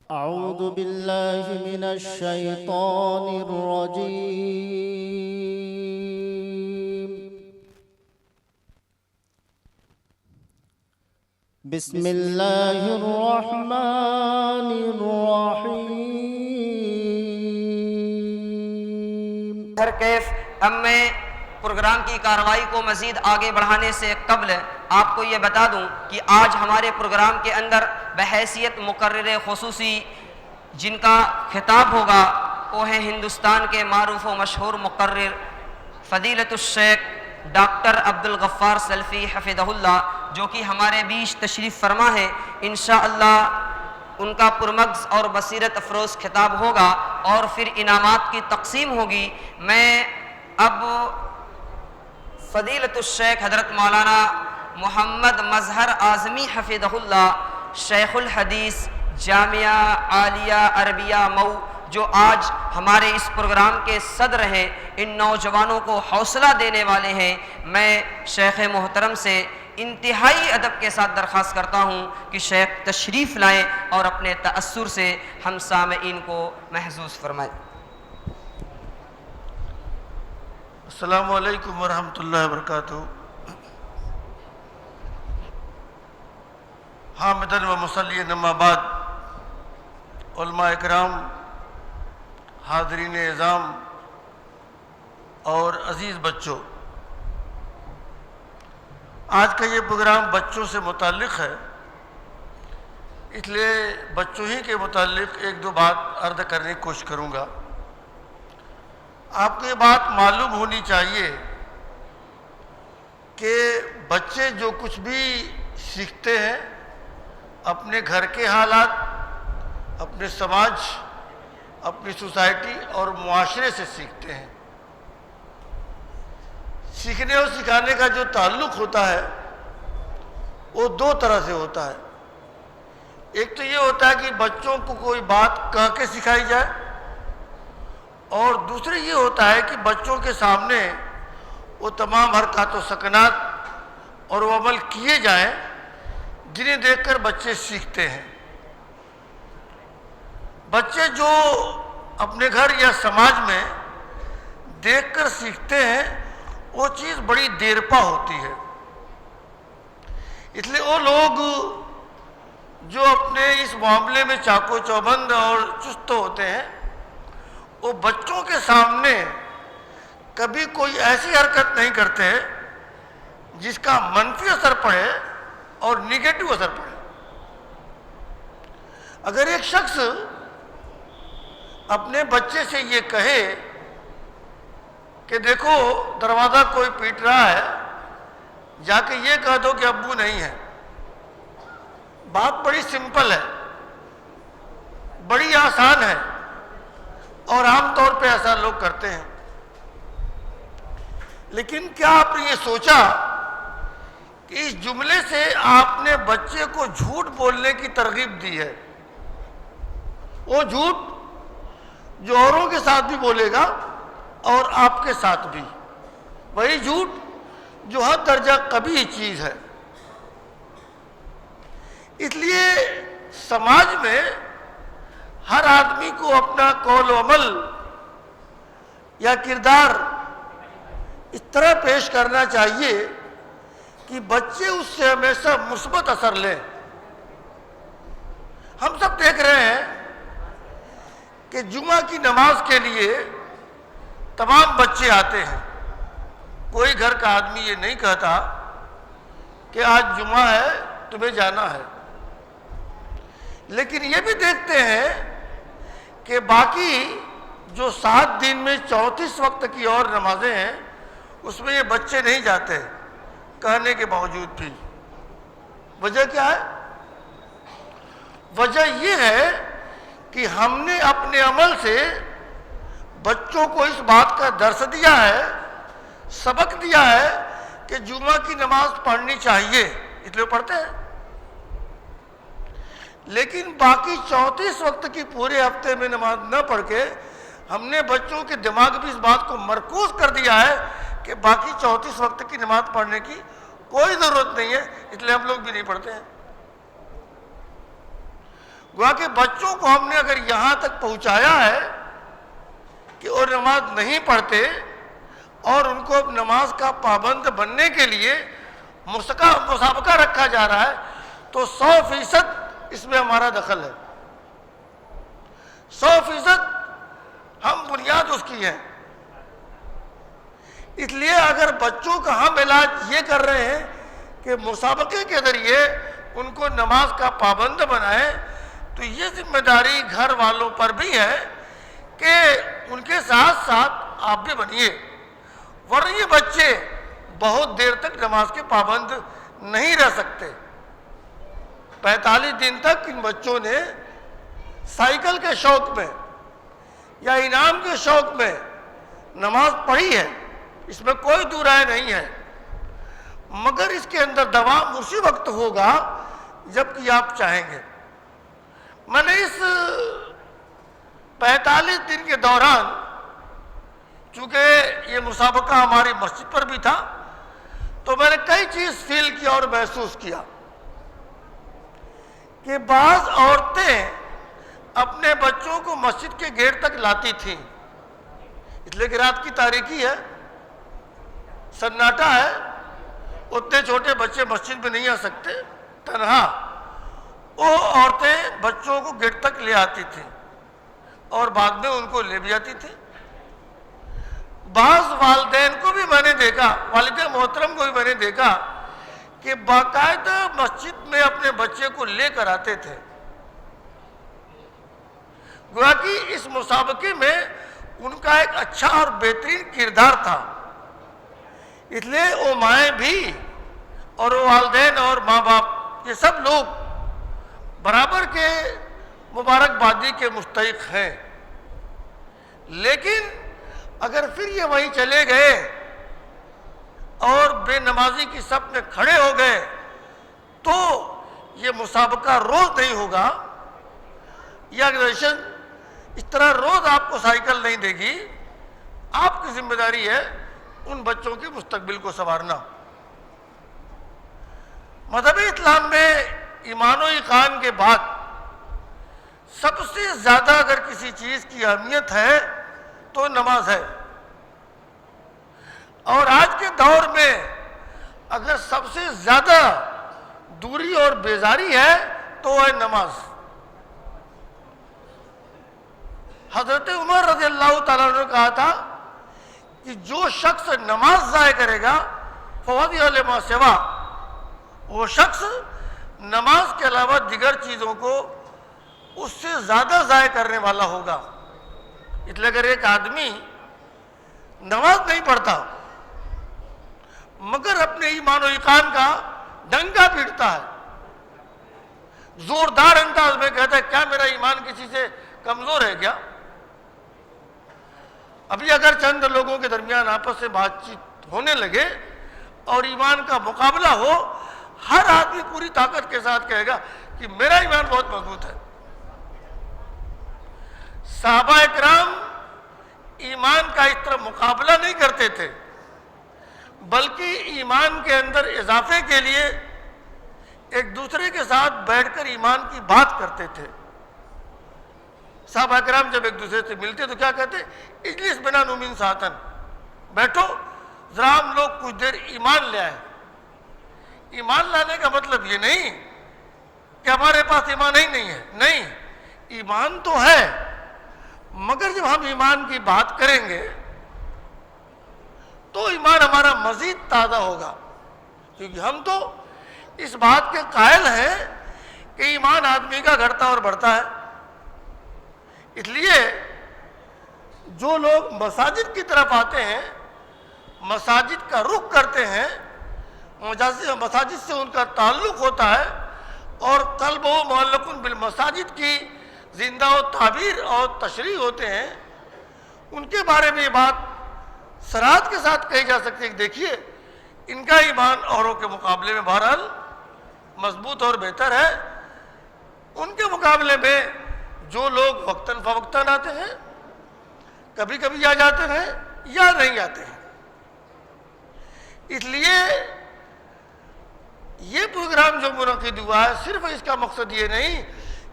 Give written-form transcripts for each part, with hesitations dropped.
أعوذ بالله من الشيطان الرجيم. بسم الله الرحمن الرحيم. کیف اب میں پروگرام کی کارروائی کو مزید آگے بڑھانے سے قبل آپ کو یہ بتا دوں کہ آج ہمارے پروگرام کے اندر بحیثیت مقرر خصوصی جن کا خطاب ہوگا وہ ہے ہندوستان کے معروف و مشہور مقرر فضیلت الشیخ ڈاکٹر عبدالغفار سلفی حفظہ اللہ، جو کہ ہمارے بیچ تشریف فرما ہے. انشاءاللہ ان کا پرمغز اور بصیرت افروز خطاب ہوگا اور پھر انعامات کی تقسیم ہوگی. میں اب فضیلت الشیخ حضرت مولانا محمد مظہر اعظمی حفظہ اللہ، شیخ الحدیث جامعہ عالیہ عربیہ مئو، جو آج ہمارے اس پروگرام کے صدر ہیں، ان نوجوانوں کو حوصلہ دینے والے ہیں. میں شیخ محترم سے انتہائی ادب کے ساتھ درخواست کرتا ہوں کہ شیخ تشریف لائیں اور اپنے تأثر سے ہم سامعین کو محظوظ فرمائیں. السلام علیکم ورحمۃ اللہ وبرکاتہ. حامدن و مصلیًا اما بعد، علماء اکرام، حاضرین اعظام اور عزیز بچوں، آج کا یہ پروگرام بچوں سے متعلق ہے، اس لیے بچوں ہی کے متعلق ایک دو بات عرض کرنے کی کوشش کروں گا. آپ کو یہ بات معلوم ہونی چاہیے کہ بچے جو کچھ بھی سیکھتے ہیں اپنے گھر کے حالات، اپنے سماج، اپنی سوسائٹی اور معاشرے سے سیکھتے ہیں. سیکھنے اور سکھانے کا جو تعلق ہوتا ہے وہ دو طرح سے ہوتا ہے. ایک تو یہ ہوتا ہے کہ بچوں کو کوئی بات کہہ کے سکھائی جائے، اور دوسرے یہ ہوتا ہے کہ بچوں کے سامنے وہ تمام حرکات و سکنات اور وہ عمل کیے جائیں جنہیں دیکھ کر بچے سیکھتے ہیں. بچے جو اپنے گھر یا سماج میں دیکھ کر سیکھتے ہیں وہ چیز بڑی دیرپا ہوتی ہے. اس لیے وہ لوگ جو اپنے اس معاملے میں چاقو چوبند اور چست ہوتے ہیں وہ بچوں کے سامنے کبھی کوئی ایسی حرکت نہیں کرتے جس کا منفی اثر پڑے اور نگیٹو اثر پڑے. اگر ایک شخص اپنے بچے سے یہ کہے کہ دیکھو دروازہ کوئی پیٹ رہا ہے، جا کے یہ کہہ دو کہ ابو نہیں ہے، بات بڑی سمپل ہے، بڑی آسان ہے، اور عام طور پہ ایسا لوگ کرتے ہیں. لیکن کیا آپ نے یہ سوچا کہ اس جملے سے آپ نے بچے کو جھوٹ بولنے کی ترغیب دی ہے؟ وہ جھوٹ جو اوروں کے ساتھ بھی بولے گا اور آپ کے ساتھ بھی، وہی جھوٹ جو حد درجہ قبیح چیز ہے. اس لیے سماج میں ہر آدمی کو اپنا قول و عمل یا کردار اس طرح پیش کرنا چاہیے کہ بچے اس سے ہمیشہ مثبت اثر لیں. ہم سب دیکھ رہے ہیں کہ جمعہ کی نماز کے لیے تمام بچے آتے ہیں. کوئی گھر کا آدمی یہ نہیں کہتا کہ آج جمعہ ہے تمہیں جانا ہے. لیکن یہ بھی دیکھتے ہیں کہ باقی جو 7 دن میں 34 وقت کی اور نمازیں ہیں اس میں یہ بچے نہیں جاتے کہنے کے باوجود بھی. وجہ کیا ہے؟ وجہ یہ ہے کہ ہم نے اپنے عمل سے بچوں کو اس بات کا درس دیا ہے، سبق دیا ہے کہ جمعہ کی نماز پڑھنی چاہیے، اس لیے پڑھتے ہیں. لیکن باقی 34 وقت کی پورے ہفتے میں نماز نہ پڑھ کے ہم نے بچوں کے دماغ میں اس بات کو مرکوز کر دیا ہے کہ باقی 34 وقت کی نماز پڑھنے کی کوئی ضرورت نہیں ہے، اس لیے ہم لوگ بھی نہیں پڑھتے ہیں. گویا کہ بچوں کو ہم نے اگر یہاں تک پہنچایا ہے کہ وہ نماز نہیں پڑھتے اور ان کو اب نماز کا پابند بننے کے لیے مسابقہ رکھا جا رہا ہے، تو 100% اس میں ہمارا دخل ہے، 100% ہم بنیاد اس کی ہیں۔ اس لیے اگر بچوں کا ہم علاج یہ کر رہے ہیں کہ مسابقے کے ذریعے ان کو نماز کا پابند بنائیں، تو یہ ذمہ داری گھر والوں پر بھی ہے کہ ان کے ساتھ ساتھ آپ بھی بنیے، ورنہ یہ بچے بہت دیر تک نماز کے پابند نہیں رہ سکتے۔ 45 دن تک ان بچوں نے سائیکل کے شوق میں یا انعام کے شوق میں نماز پڑھی ہے، اس میں کوئی دو رائے نہیں ہے، مگر اس کے اندر دوام اسی وقت ہوگا جب کہ آپ چاہیں گے۔ میں نے اس 45 دن کے دوران، چونکہ یہ مسابقہ ہماری مسجد پر بھی تھا، تو میں نے کئی چیز فیل کیا اور محسوس کیا کہ بعض عورتیں اپنے بچوں کو مسجد کے گیٹ تک لاتی تھیں، اس لیے کہ رات کی تاریکی ہے، سناٹا ہے، اتنے چھوٹے بچے مسجد میں نہیں آ سکتے، تنہا وہ عورتیں بچوں کو گیٹ تک لے آتی تھیں اور بعد میں ان کو لے بھی آتی تھیں۔ بعض والدین کو بھی میں نے دیکھا، والد محترم کو بھی میں نے دیکھا کہ باقاعدہ مسجد میں اپنے بچے کو لے کر آتے تھے۔ گویا کہ اس مسابقے میں ان کا ایک اچھا اور بہترین کردار تھا، اس لیے وہ مائیں بھی اور وہ والدین اور ماں باپ، یہ سب لوگ برابر کے مبارکبادی کے مستحق ہیں۔ لیکن اگر پھر یہ وہیں چلے گئے اور بے نمازی کی صف میں کھڑے ہو گئے تو یہ مسابقہ روز نہیں ہوگا، یہ آرگنائزیشن اس طرح روز آپ کو سائیکل نہیں دے گی۔ آپ کی ذمہ داری ہے ان بچوں کے مستقبل کو سنوارنا۔ مذہب اسلام میں ایمان و ایقان کے بعد سب سے زیادہ اگر کسی چیز کی اہمیت ہے تو نماز ہے، اور آج کے دور میں اگر سب سے زیادہ دوری اور بیزاری ہے تو وہ ہے نماز۔ حضرت عمر رضی اللہ تعالیٰ عنہ نے کہا تھا کہ جو شخص نماز ضائع کرے گا فوضی لما سوا، وہ شخص نماز کے علاوہ دیگر چیزوں کو اس سے زیادہ ضائع کرنے والا ہوگا۔ اس لیے اگر ایک آدمی نماز نہیں پڑھتا مگر اپنے ایمان و ایقان کا ڈنکا پیٹتا ہے، زوردار انداز میں کہتا ہے کیا میرا ایمان کسی سے کمزور ہے کیا؟ ابھی اگر چند لوگوں کے درمیان آپس سے بات چیت ہونے لگے اور ایمان کا مقابلہ ہو، ہر آدمی پوری طاقت کے ساتھ کہے گا کہ میرا ایمان بہت مضبوط ہے۔ صحابہ اکرام ایمان کا اس طرح مقابلہ نہیں کرتے تھے، بلکہ ایمان کے اندر اضافے کے لیے ایک دوسرے کے ساتھ بیٹھ کر ایمان کی بات کرتے تھے۔ صحابہ اکرام جب ایک دوسرے سے ملتے تو کیا کہتے؟ اجلس بنا نومن ساتن، بیٹھو ذرا ہم لوگ کچھ دیر ایمان لے آئیں۔ ایمان لانے کا مطلب یہ نہیں کہ ہمارے پاس ایمان ہی نہیں ہے، نہیں، ایمان تو ہے، مگر جب ہم ایمان کی بات کریں گے تو ایمان ہمارا مزید تازہ ہوگا، کیونکہ ہم تو اس بات کے قائل ہیں کہ ایمان آدمی کا گھٹتا اور بڑھتا ہے۔ اس لیے جو لوگ مساجد کی طرف آتے ہیں، مساجد کا رخ کرتے ہیں، مساجد سے ان کا تعلق ہوتا ہے اور قلب و معلق بالمساجد کی زندہ و تعبیر اور تشریح ہوتے ہیں، ان کے بارے میں یہ بات صراحت کے ساتھ کہی جا سکتی ہے کہ دیکھیے ان کا ایمان اوروں کے مقابلے میں بہرحال مضبوط اور بہتر ہے۔ ان کے مقابلے میں جو لوگ وقتاً فوقتاً آتے ہیں، کبھی کبھی آ جاتے ہیں یا نہیں آتے ہیں۔ اس لیے یہ پروگرام جو منعقد ہوا ہے، صرف اس کا مقصد یہ نہیں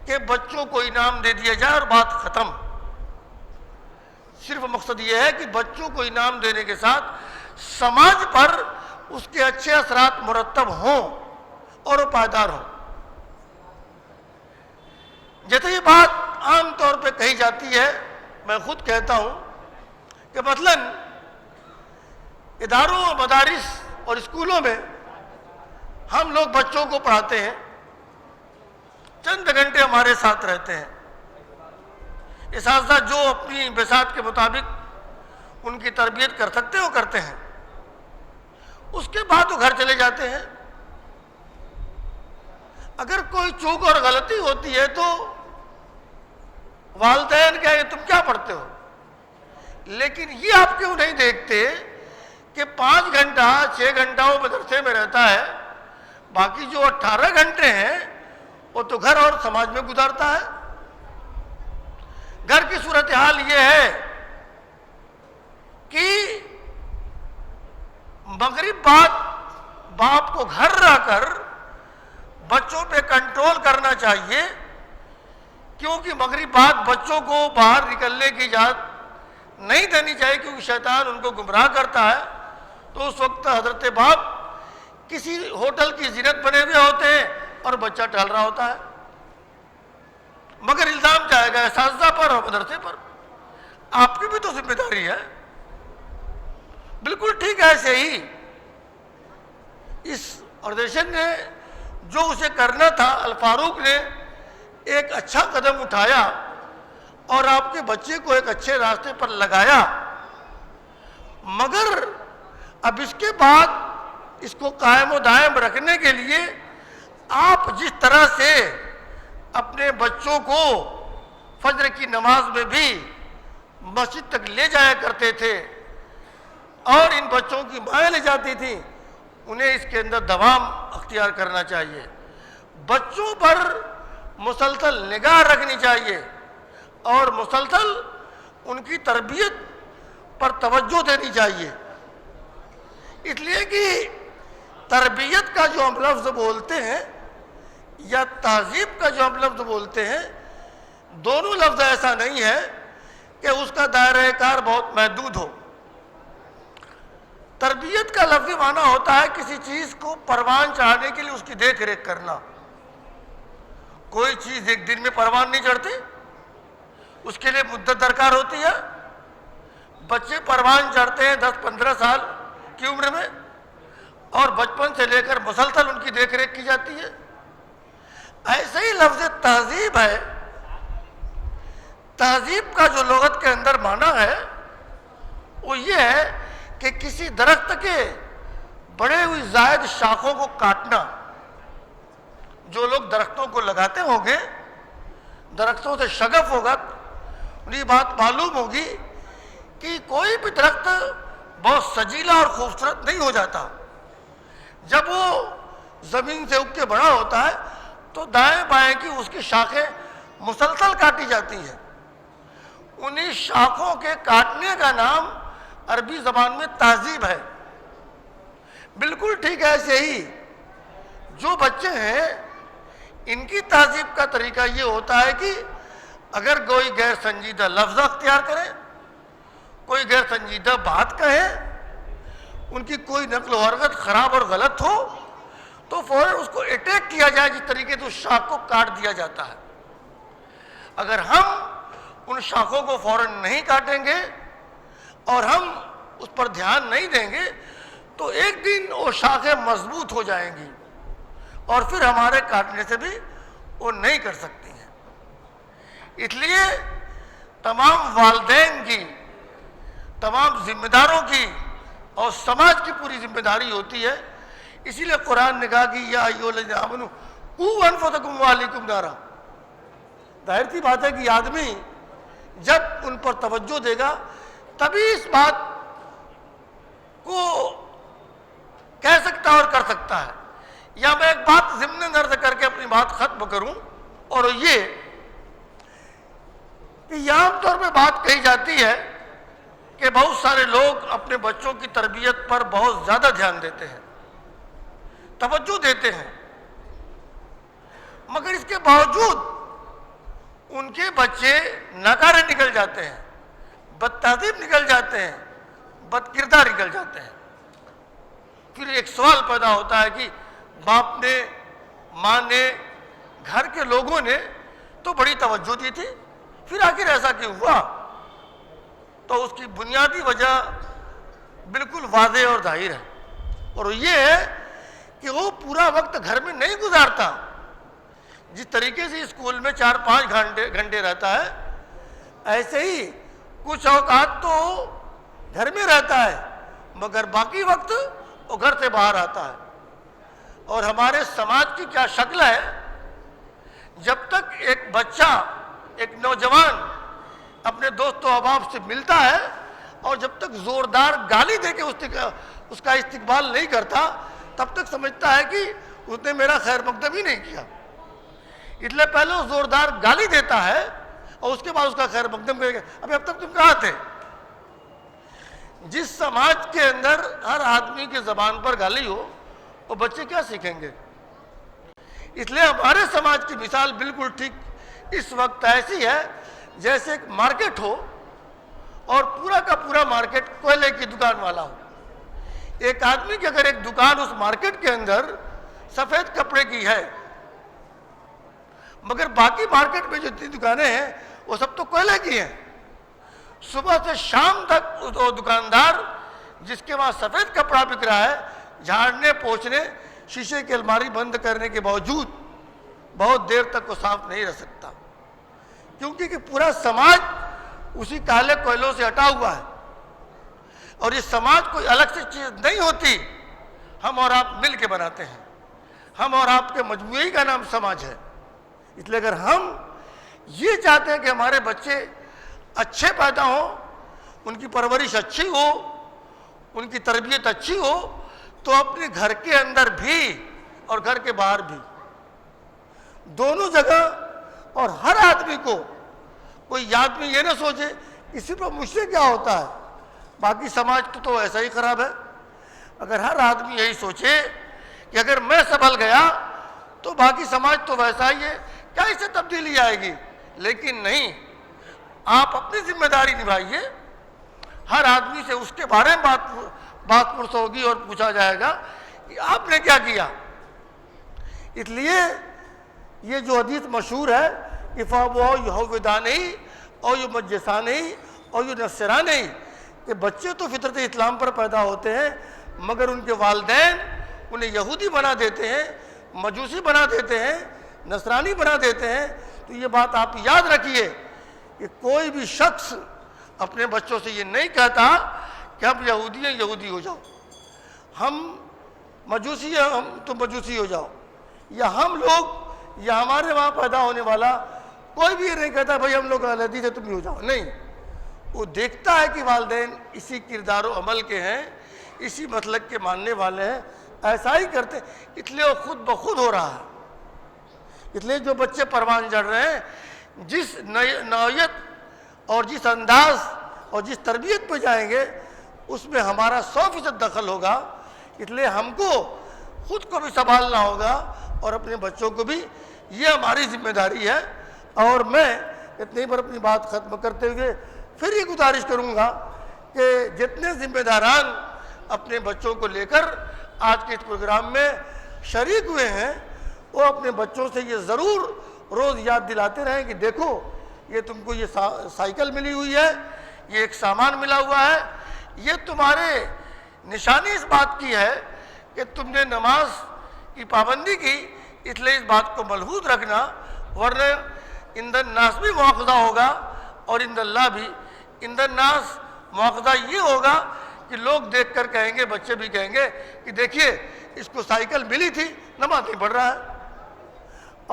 کہ بچوں کو انعام دے دیا جائے اور بات ختم. صرف مقصد یہ ہے کہ بچوں کو انعام دینے کے ساتھ سماج پر اس کے اچھے اثرات مرتب ہوں اور وہ پائیدار ہوں. جیسے یہ بات عام طور پہ کہی جاتی ہے، میں خود کہتا ہوں کہ مثلاً اداروں اور مدارس اور اسکولوں میں ہم لوگ بچوں کو پڑھاتے ہیں، چند گھنٹے ہمارے ساتھ رہتے ہیں. اساتذہ جو اپنی بساط کے مطابق ان کی تربیت کر سکتے ہیں وہ کرتے ہیں. اس کے بعد وہ گھر چلے جاتے ہیں. اگر کوئی چوک اور غلطی ہوتی ہے تو والدین کہیں گے تم کیا پڑھتے ہو، لیکن یہ آپ کیوں نہیں دیکھتے کہ 5 گھنٹہ 6 گھنٹہ وہ مدرسے میں رہتا ہے، باقی جو 18 گھنٹے ہیں وہ تو گھر اور سماج میں گزارتا ہے. گھر کی صورتحال یہ ہے کہ مغرب بعد باپ کو گھر رہ کر بچوں پہ کنٹرول کرنا چاہیے، کیونکہ مغرب بعد بچوں کو باہر نکلنے کی اجازت نہیں دینی چاہیے، کیونکہ شیطان ان کو گمراہ کرتا ہے. تو اس وقت حضرت باپ کسی ہوٹل کی زینت بنے ہوئے ہوتے ہیں اور بچہ ٹہل رہا ہوتا ہے، مگر الزام جائے گا اساتذہ پر اور مدرسے پر. آپ کی بھی تو ذمہ داری ہے. بالکل ٹھیک ہے. ایسے ہی اس آرگنائزیشن نے جو اسے کرنا تھا، الفاروق نے ایک اچھا قدم اٹھایا اور آپ کے بچے کو ایک اچھے راستے پر لگایا، مگر اب اس کے بعد اس کو قائم و دائم رکھنے کے لیے آپ جس طرح سے اپنے بچوں کو فجر کی نماز میں بھی مسجد تک لے جایا کرتے تھے اور ان بچوں کی مائیں لے جاتی تھیں، انہیں اس کے اندر دوام اختیار کرنا چاہیے. بچوں پر مسلسل نگاہ رکھنی چاہیے اور مسلسل ان کی تربیت پر توجہ دینی چاہیے. اس لیے کہ تربیت کا جو ہم لفظ بولتے ہیں یا تہذیب کا جو ہم لفظ بولتے ہیں، دونوں لفظ ایسا نہیں ہے کہ اس کا دائرہ کار بہت محدود ہو. تربیت کا لفظی معنی ہوتا ہے کسی چیز کو پروان چڑھانے کے لیے اس کی دیکھ ریکھ کرنا. کوئی چیز ایک دن میں پروان نہیں چڑھتی، اس کے لیے مدت درکار ہوتی ہے. بچے پروان چڑھتے ہیں 10-15 سال کی عمر میں، اور بچپن سے لے کر مسلسل ان کی دیکھ ریکھ کی جاتی ہے. ایسے ہی لفظ تہذیب ہے. تہذیب کا جو لغت کے اندر معنی ہے وہ یہ ہے کہ کسی درخت کے بڑے ہوئی زائد شاخوں کو کاٹنا. جو لوگ درختوں کو لگاتے ہوں گے، درختوں سے شگف ہوگا، انہیں بات معلوم ہوگی کہ کوئی بھی درخت بہت سجیلا اور خوبصورت نہیں ہو جاتا. جب وہ زمین سے اگ کے بڑا ہوتا ہے تو دائیں بائیں کی اس کی شاخیں مسلسل کاٹی جاتی ہیں. انہیں شاخوں کے کاٹنے کا نام عربی زبان میں تہذیب ہے. بالکل ٹھیک ہے. ایسے ہی جو بچے ہیں ان کی تہذیب کا طریقہ یہ ہوتا ہے کہ اگر کوئی غیر سنجیدہ لفظ اختیار کرے، کوئی غیر سنجیدہ بات کہے، ان کی کوئی نقل و حرکت خراب اور غلط ہو تو فوراً اس کو اٹیک کیا جائے، جس طریقے سے اس شاخ کو کاٹ دیا جاتا ہے. اگر ہم ان شاخوں کو فوراً نہیں کاٹیں گے اور ہم اس پر دھیان نہیں دیں گے تو ایک دن وہ شاخیں مضبوط ہو جائیں گی اور پھر ہمارے کاٹنے سے بھی وہ نہیں کر سکتی ہیں. اس لیے تمام والدین کی، تمام ذمہ داروں کی اور سماج کی پوری ذمہ داری ہوتی ہے. اسی لیے قرآن نے کہا کہ یا ایھا الذین آمنوا قوا انفسکم واہلیکم نارا. ظاہر سی بات ہے کہ آدمی جب ان پر توجہ دے گا تبھی اس بات کو کہہ سکتا اور کر سکتا ہے. یا میں ایک بات ضمن عرض کر کے اپنی بات ختم کروں، اور یہ کہ عام طور پہ بات کہی جاتی ہے کہ بہت سارے لوگ اپنے بچوں کی تربیت پر بہت زیادہ دھیان دیتے ہیں، توجہ دیتے ہیں، مگر اس کے باوجود ان کے بچے ناکارے نکل جاتے ہیں، بد تہذیب نکل جاتے ہیں، بد کردار نکل جاتے ہیں۔ پھر ایک سوال پیدا ہوتا ہے کہ باپ نے، ماں نے، گھر کے لوگوں نے تو بڑی توجہ دی تھی، پھر آخر ایسا کیوں ہوا؟ تو اس کی بنیادی وجہ بالکل واضح اور ظاہر ہے، اور یہ ہے کہ وہ پورا وقت گھر میں نہیں گزارتا۔ جس طریقے سے اسکول میں 4-5 گھنٹے رہتا ہے، ایسے ہی کچھ اوقات تو گھر میں رہتا ہے، مگر باقی وقت وہ گھر سے باہر آتا ہے۔ اور ہمارے سماج کی کیا شکل ہے، جب تک ایک بچہ، ایک نوجوان اپنے دوست و احباب سے ملتا ہے اور جب تک زوردار گالی دے کے اس کا استقبال نہیں کرتا، تب تک سمجھتا ہے کہ اس نے میرا خیر مقدم ہی نہیں کیا۔ اس لیے پہلے وہ زوردار گالی دیتا ہے اور اس کے بعد اس کا خیر مقدم کرے گا۔ اب تک تم کہاں تھے؟ جس سماج کے اندر ہر آدمی کی زبان پر گالی ہو، وہ بچے کیا سیکھیں گے؟ اس لیے ہمارے سماج کی مثال بالکل ٹھیک اس وقت ایسی ہے جیسے ایک مارکیٹ ہو اور پورا کا پورا مارکیٹ کوئلے کی دکان والا ہو۔ ایک آدمی کی اگر ایک دکان اس مارکیٹ کے اندر سفید کپڑے کی ہے، مگر باقی مارکیٹ میں جو دکانیں ہیں وہ سب تو کوئلے کی ہیں، صبح سے شام تک وہ دکاندار جس کے وہاں سفید کپڑا بک رہا ہے، جھاڑنے پوچھنے، شیشے کی الماری بند کرنے کے باوجود بہت دیر تک وہ صاف نہیں رہ سکتا، کیونکہ کہ پورا سماج اسی کالے کوئلوں سے ہٹا ہوا ہے۔ اور یہ سماج کوئی الگ سے چیز نہیں ہوتی، ہم اور آپ مل کے بناتے ہیں، ہم اور آپ کے مجموعی کا نام سماج ہے۔ اس لیے اگر ہم یہ چاہتے ہیں کہ ہمارے بچے اچھے پیدا ہوں، ان کی پرورش اچھی ہو، ان کی تربیت اچھی ہو، تو اپنے گھر کے اندر بھی اور گھر کے باہر بھی، دونوں جگہ، اور ہر آدمی کو، کوئی آدمی یہ نہ سوچے کسی پر مجھ سے کیا ہوتا ہے، باقی سماج تو ایسا ہی خراب ہے۔ اگر ہر آدمی یہی سوچے کہ اگر میں سنبھل گیا تو باقی سماج تو ویسا ہی ہے، کیا اس سے تبدیلی آئے گی؟ لیکن نہیں، آپ اپنی ذمہ داری نبھائیے۔ ہر آدمی سے اس کے بارے میں بات پرس ہوگی اور پوچھا جائے گا کہ آپ نے کیا کیا۔ اس لیے یہ جو حدیث مشہور ہے کہ فَأَبَوَاهُ يُهَوِّدَانِهِ أَوْ يُمَجِّسَانِهِ أَوْ يُنَصِّرَانِهِ، کہ بچے تو فطرت اسلام پر پیدا ہوتے ہیں، مگر ان کے والدین انہیں یہودی بنا دیتے ہیں، مجوسی بنا دیتے ہیں، نصرانی بنا دیتے ہیں۔ تو یہ بات آپ یاد رکھیے کہ کوئی بھی شخص اپنے بچوں سے یہ نہیں کہتا کہ ہم یہودی ہیں، یہودی ہو جاؤ، ہم مجوسی ہیں، تم مجوسی ہو جاؤ، یا ہم لوگ، یا ہمارے وہاں پیدا ہونے والا کوئی بھی یہ نہیں کہتا بھائی ہم لوگ اہل حدیث ہیں تم بھی ہو جاؤ۔ نہیں، وہ دیکھتا ہے کہ والدین اسی کردار و عمل کے ہیں، اسی مسلک کے ماننے والے ہیں، ایسا ہی کرتے، اس لیے وہ خود بخود ہو رہا ہے۔ اس لیے جو بچے پروان چڑھ رہے ہیں، جس نوعیت اور جس انداز اور جس تربیت پہ جائیں گے، اس میں ہمارا 100% دخل ہوگا۔ اس لیے ہم کو خود کو بھی سنبھالنا ہوگا اور اپنے بچوں کو بھی، یہ ہماری ذمہ داری ہے۔ اور میں اتنی پر اپنی بات ختم کرتے ہوئے پھر یہ گزارش کروں گا کہ جتنے ذمہ داران اپنے بچوں کو لے کر آج کے اس پروگرام میں شریک ہوئے ہیں، وہ اپنے بچوں سے یہ ضرور روز یاد دلاتے رہیں کہ دیکھو یہ تم کو یہ سائیکل ملی ہوئی ہے، یہ ایک سامان ملا ہوا ہے، یہ تمہارے نشانی اس بات کی ہے کہ تم نے نماز کی پابندی کی، اس لیے اس بات کو ملحوظ رکھنا، ورنہ عند الناس بھی مواخذہ ہوگا اور عند اللہ بھی۔ عند الناس مواخذہ یہ ہوگا کہ لوگ دیکھ کر کہیں گے، بچے بھی کہیں گے کہ دیکھیے اس کو سائیکل ملی تھی، نماز نہیں پڑھ رہا ہے۔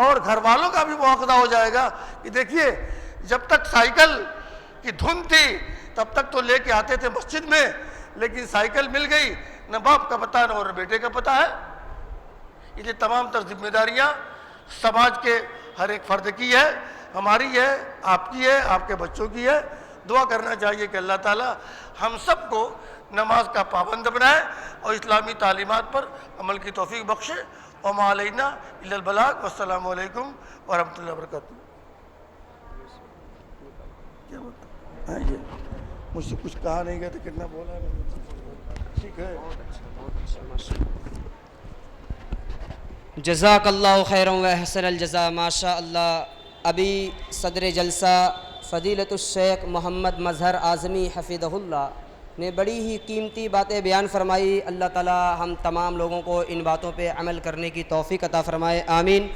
اور گھر والوں کا بھی مواخذہ ہو جائے گا کہ دیکھیے جب تک سائیکل کی دھن تھی تب تک تو لے کے آتے تھے مسجد میں، لیکن سائیکل مل گئی، نہ باپ کا پتہ نہ اور بیٹے کا پتہ ہے۔ یہ تمام تر ذمہ داریاں سماج کے ہر ایک فرد کی ہے، ہماری ہے، آپ کی ہے، آپ کے بچوں کی ہے۔ دعا کرنا چاہیے کہ اللہ تعالیٰ ہم سب کو نماز کا پابند بنائے اور اسلامی تعلیمات پر عمل کی توفیق بخشے۔ وما علینا الا البلاغ۔ والسلام علیکم ورحمۃ اللہ وبرکاتہ۔ ہاں یہ مجھ سے کچھ کہا نہیں گیا تو کتنا بولا ہے میں نے۔ ٹھیک ہے، جزاک اللہ خیرا و احسن الجزا۔ ماشاء اللہ، ابھی صدر جلسہ فضیلت الشیخ محمد مظہر اعظمی حفظہ اللہ نے بڑی ہی قیمتی باتیں بیان فرمائی۔ اللہ تعالی ہم تمام لوگوں کو ان باتوں پہ عمل کرنے کی توفیق عطا فرمائے، آمین۔